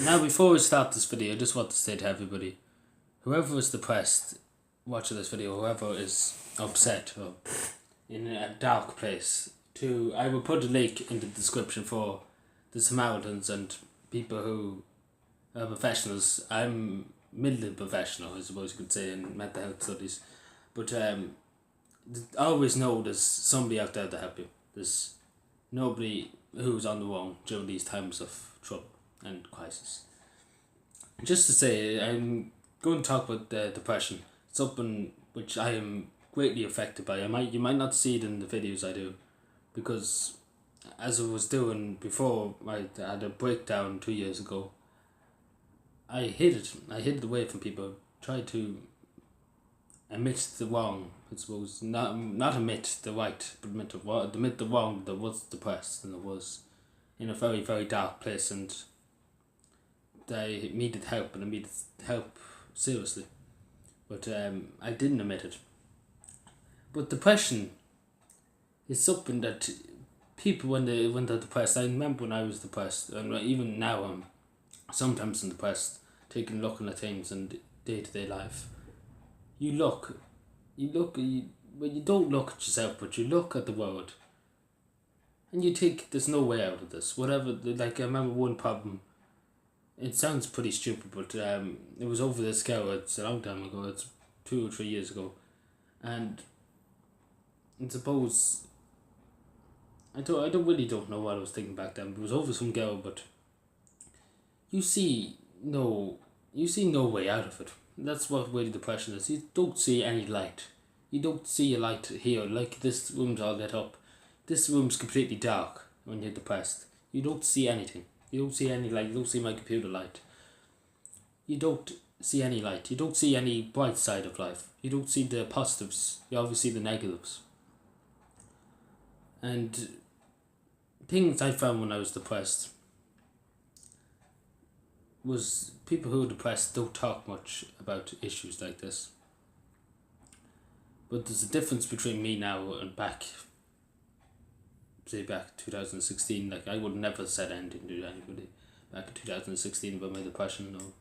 Now, before we start this video, I just want to say to everybody, whoever is depressed watching this video, whoever is upset or in a dark place, I will put a link in the description for the Samaritans and people who are professionals. I'm middling professional, I suppose you could say, in mental health studies. But always know there's somebody out there to help you. There's nobody who's on the wrong during these times of trouble and crisis. Just to say, I'm going to talk about depression. It's something which I am greatly affected by. You might not see it in the videos I do, because as I was doing before, I had a breakdown 2 years ago. I hid it. I hid it away from people. Tried to admit the wrong, I suppose. Not admit the right, but admit the wrong. That I was depressed and I was in a very, very dark place, and I needed help, and I needed help seriously. But I didn't admit it. But depression is something that people, when they're depressed, I remember when I was depressed, and even now I'm sometimes depressed, looking at things in day-to-day life. You don't look at yourself, but you look at the world, and you think there's no way out of this. Whatever, like I remember one problem. It sounds pretty stupid, but it was over this girl. It's a long time ago. It's 2 or 3 years ago, and I suppose I don't know what I was thinking back then. But it was over some girl, but you see no way out of it. That's what really depression is. You don't see any light. You don't see a light here. Like, this room's all lit up. This room's completely dark when you're depressed. You don't see anything. You don't see any light. You don't see my computer light. You don't see any light. You don't see any bright side of life. You don't see the positives. You always see the negatives. And things I found when I was depressed was people who are depressed don't talk much about issues like this. But there's a difference between me now and back 2016. Like, I would never said anything to anybody back in 2016 about my depression. No,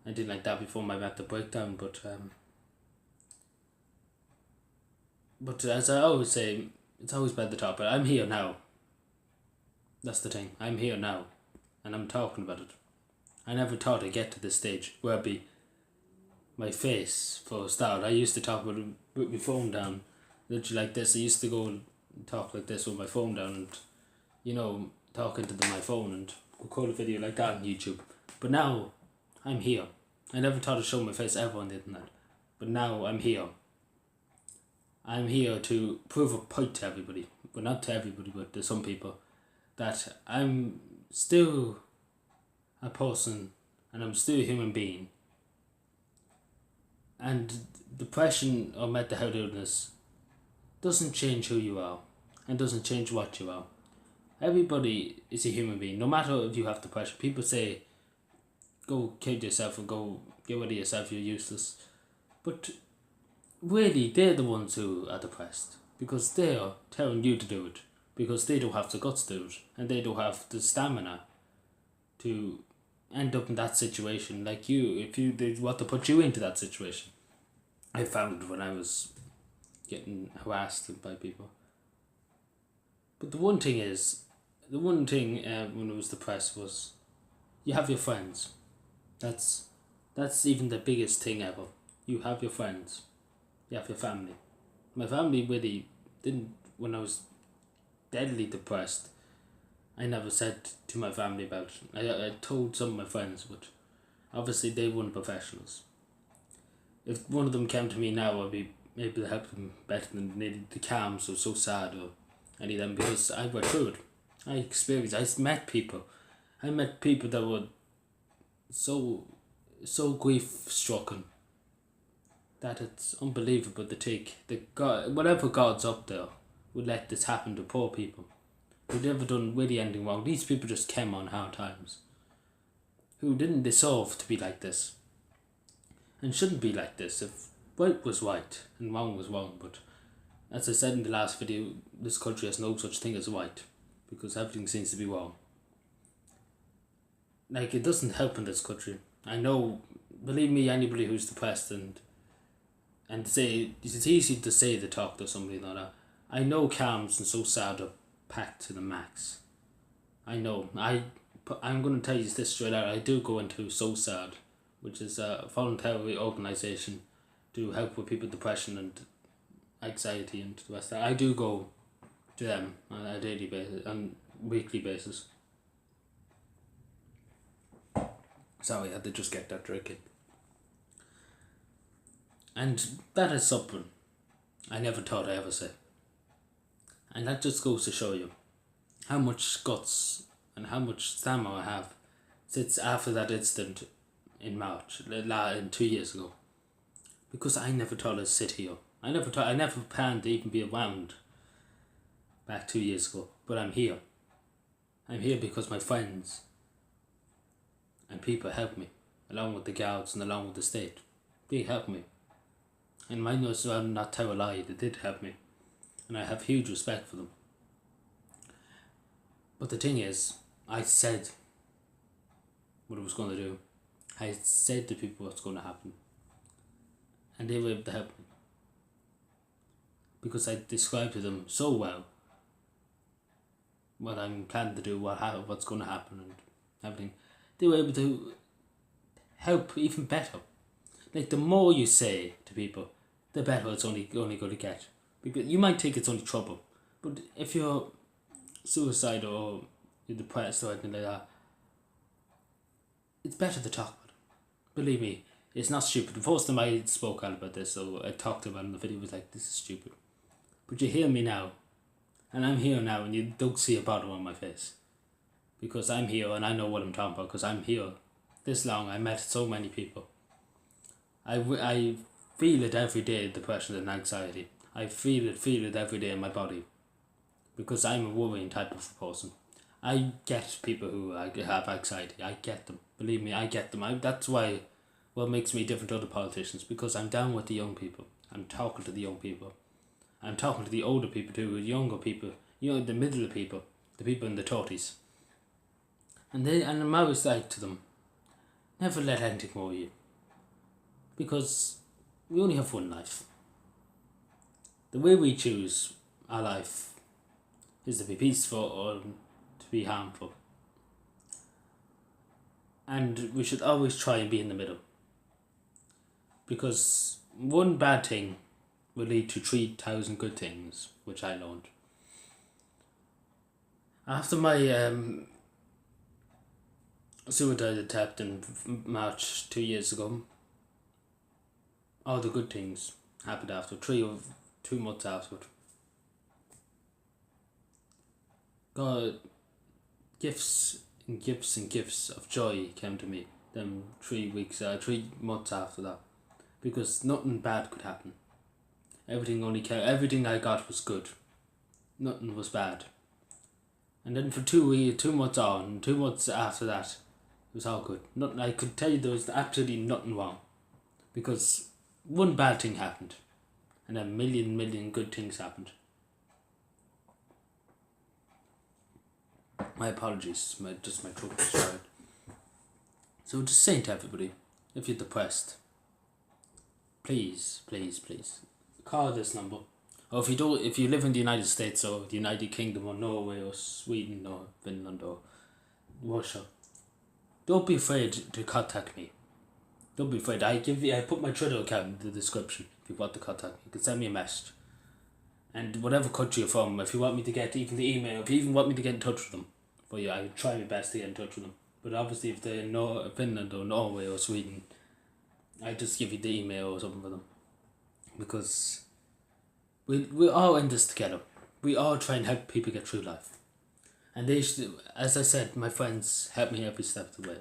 I didn't like that before my mental breakdown. But as I always say, it's always better to talk. But I'm here now. That's the thing. I'm here now, and I'm talking about it. I never thought I'd get to this stage where I'd be my face for a start. I used to talk with my phone down, literally like this. I used to go and talk like this with my phone down, and talking to my phone and record a video like that on YouTube. But now I'm here. I never thought I'd show my face ever on the internet, but now I'm here. I'm here to prove a point to everybody, but not to everybody, but to some people, that I'm still a person and I'm still a human being. And depression or mental health illness doesn't change who you are and doesn't change what you are. Everybody is a human being, no matter if you have depression. People say, go kill yourself or go get rid of yourself, you're useless. But really, they're the ones who are depressed, because they're telling you to do it, because they don't have the guts to do it, and they don't have the stamina to end up in that situation like you, if they want to put you into that situation. I found when I was getting harassed by people. But the one thing when I was depressed was, you have your friends. That's even the biggest thing ever. You have your friends. You have your family. My family really didn't, when I was deadly depressed, I never said to my family about it. I told some of my friends, but obviously they weren't professionals. If one of them came to me now, I'd be able to help them better than they needed to calm, so sad, or any of them, because I went through it. I met people that were so grief-stricken that it's unbelievable to think that God, whatever God's up there, would let this happen to poor people who'd never done really anything wrong. These people just came on hard times, who didn't deserve to be like this, and shouldn't be like this. If right was right and wrong was wrong, but as I said in the last video, this country has no such thing as right, because everything seems to be wrong. like, it doesn't help in this country. I know, believe me, anybody who's depressed and say, it's easy to say the talk to somebody like that. I know calms and so sad are packed to the max. I know. I'm going to tell you this straight out. I do go into So Sad, which is a voluntary organisation to help with people with depression and anxiety and the rest of that. I do go to them on a daily basis, on weekly basis. Sorry, I had to just get that drink in. And that is something I never thought I'd ever say. And that just goes to show you how much guts and how much stamina I have since after that incident in March, 2 years ago. Because I never thought I'd sit here. I never planned to even be around back 2 years ago. But I'm here. I'm here because my friends and people helped me, along with the guards and along with the state. They helped me. And mine was not tell a lie, they did help me. And I have huge respect for them. But the thing is, I said what I was going to do. I said to people what's going to happen. And they were able to help me. Because I described to them so well what I'm planning to do, what's going to happen and everything. They were able to help even better. Like, the more you say to people, the better it's only going to get. Because you might think it's only trouble, but if you're suicidal or you're depressed or anything like that, it's better to talk about it. Believe me, it's not stupid. The first time I spoke out about this, so I talked about it in the video, was like, this is stupid. But you hear me now, and I'm here now, and you don't see a bottom on my face. Because I'm here and I know what I'm talking about, because I'm here this long. I met so many people. I feel it every day, depression and anxiety. I feel it every day in my body. Because I'm a worrying type of person. I get people who have anxiety. I get them. Believe me, I get them. That's why what makes me different to other politicians. Because I'm down with the young people. I'm talking to the young people. I'm talking to the older people too, the younger people, the middle people, the people in the 30s. And I'm always like to them, never let anything worry you. Because we only have one life. The way we choose our life is to be peaceful or to be harmful. And we should always try and be in the middle. Because one bad thing will lead to 3,000 good things, which I learned. After my suicide attempt in March 2 years ago, all the good things happened after 2 months afterward. God, gifts and gifts and gifts of joy came to me them 3 months after that, because nothing bad could happen. Everything I got was good. Nothing was bad. And then for 2 months on, 2 months after that, it was all good. Nothing, I could tell you there was absolutely nothing wrong. Because one bad thing happened. And a million good things happened. My apologies, my throat was tired. So just saying to everybody, if you're depressed, please, call this number. Or if you live in the United States or the United Kingdom or Norway or Sweden or Finland or Russia, don't be afraid to contact me. Don't be afraid. I put my Twitter account in the description if you want to contact me. You can send me a message. And whatever country you're from, if you want me to get even the email, if you even want me to get in touch with them, for you, I would try my best to get in touch with them. But obviously if they're in Finland or Norway or Sweden, I just give you the email or something for them. Because we're all in this together. We all try and help people get through life. And they should, as I said, my friends help me every step of the way.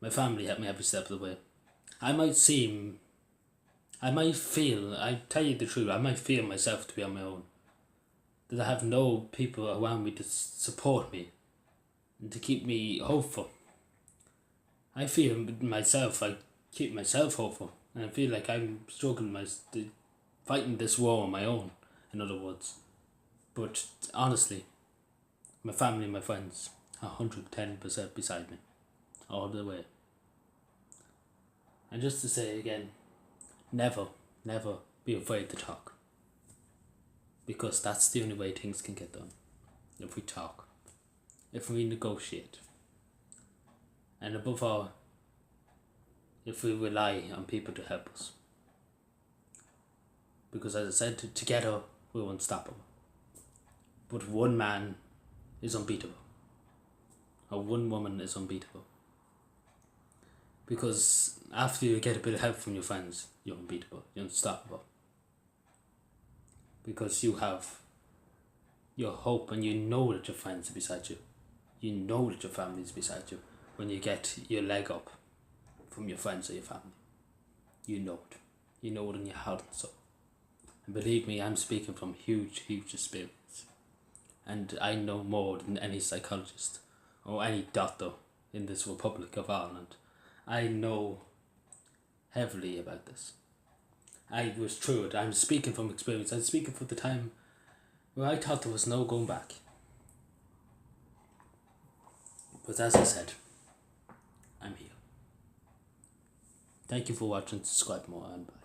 My family help me every step of the way. I might feel, I tell you the truth, I might feel myself to be on my own. That I have no people around me to support me and to keep me hopeful. I feel myself, I keep myself hopeful. And I feel like I'm struggling, fighting this war on my own, in other words. But honestly, my family and my friends are 110% beside me. all the way. And just to say again, never be afraid to talk. Because that's the only way things can get done. If we talk. If we negotiate. And above all, if we rely on people to help us. Because as I said, together we're unstoppable. But one man is unbeatable. Or one woman is unbeatable. Because after you get a bit of help from your friends, you're unbeatable, you're unstoppable. Because you have your hope and you know that your friends are beside you. You know that your family is beside you when you get your leg up from your friends or your family. You know it. You know it in your heart and soul. And believe me, I'm speaking from huge experience. And I know more than any psychologist or any doctor in this Republic of Ireland. I know heavily about this. I was through it. I'm speaking from experience. I'm speaking from the time where I thought there was no going back. But as I said, I'm here. Thank you for watching. Subscribe more and bye.